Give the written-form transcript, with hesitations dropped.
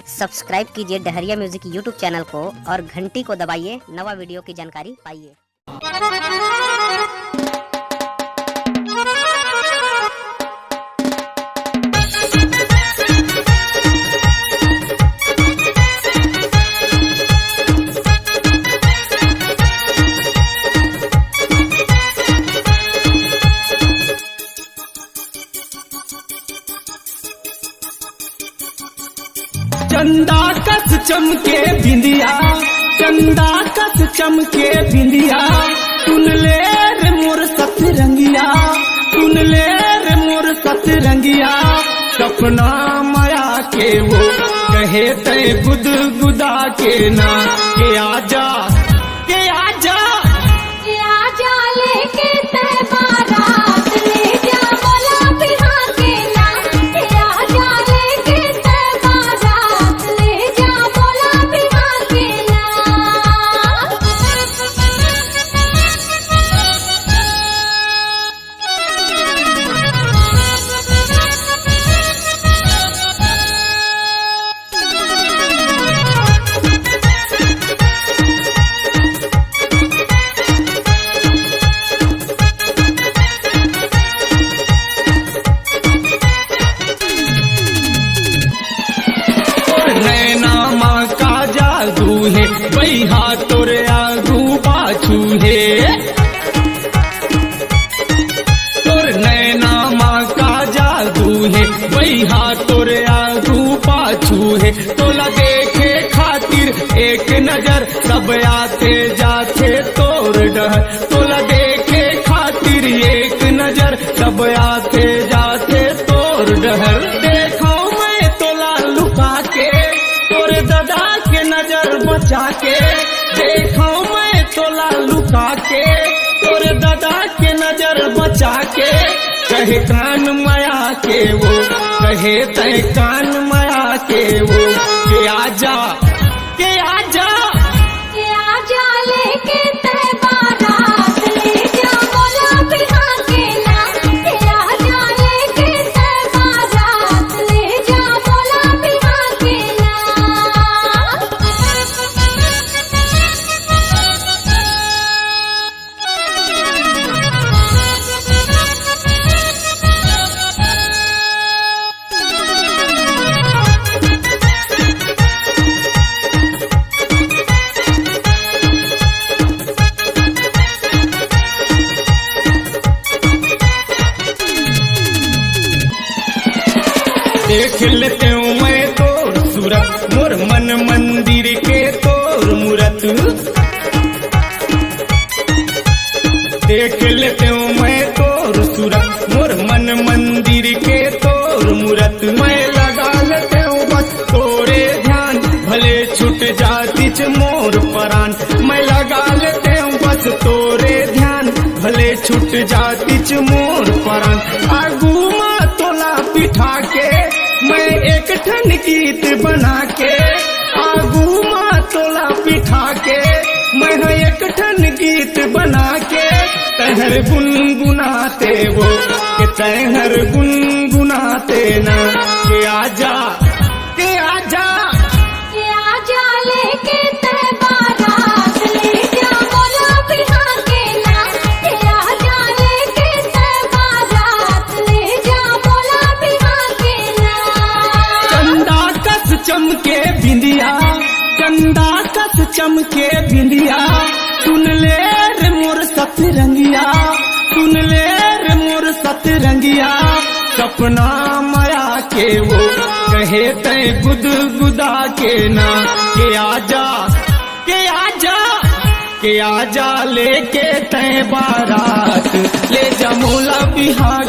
Subscribe कीजिए डहरिया music YouTube channel को और घंटी को दबाइए नवा वीडियो की जानकारी पाइए। चंदा कस चमके बिंदिया, चंदा कस चमके बिंदिया, सुन ले रे मोर सतरंगिया, सुन ले रे मोर सतरंगिया। सपना माया के वो कहे तय गुद गुदा के ना के आजा, के आजा, के आजा लेके तय बारात ले जा बोला बिहार के ना। के आजा लेके तय बारात ले जा बोला बिहार के ना। नैना माँ का जादू है, बैहा तोरे आगू पाछू है। तोर नैना माँ का जादू है, बैहा तोरे आगू पाछू है। तोला देखे खातिर एक नजर सब आते जाते तोर डर। तोला देखे खातिर एक नजर सब आते जाते तोर डर। देखो मैं तोला लुका के तोरे दादा के नजर बचा के। देखो मैं तोला लुका के तोरे दादा के नजर बचा के। कहे कान माया के वो कहे तय कान माया के वो के आजा, के आजा, के आजा लेके तय बारात ले जा बोला बिहार के ना। के आजा लेके तय बारात ले जा बोला बिहार के ना। देख लेते हूँ मैं तोर सूरत, मोर मन मंदिर के तोर मूरत। देख लेते हूँ मैं तोर सूरत, मोर मन मंदिर के तोर मूरत। मैं लगा लेते हूँ बस तोरे ध्यान, भले छूट जाती च मोर परान। मैं लगा लेते हूँ बस तोरे ध्यान, भले छूट जाती च मोर परान। आगू माँ तोला पिठा के मैं एक ठन गीत बना के। आगू माँ तोला पिठा के मैं एक ठन गीत बना के। तहर गुनगुनाते वो के तहर गुनगुनाते ना के आजा, के आजा, के आजा लेके तय बारात ले जा बोला बिहार के ना। के आजा लेके तय बारात ले जा बोला बिहार के ना। चंदा कस चमके बिंदिया, चंदा कस चमके बिंदिया, सुन ले रे मोर सतरंगिया, सुन ले रे मोर सतरंगिया। सपना माया के वो कहे तय गुद गुदा के ना के आजा, के आजा, के आजा लेके तय बारात ले जा मौला बिहार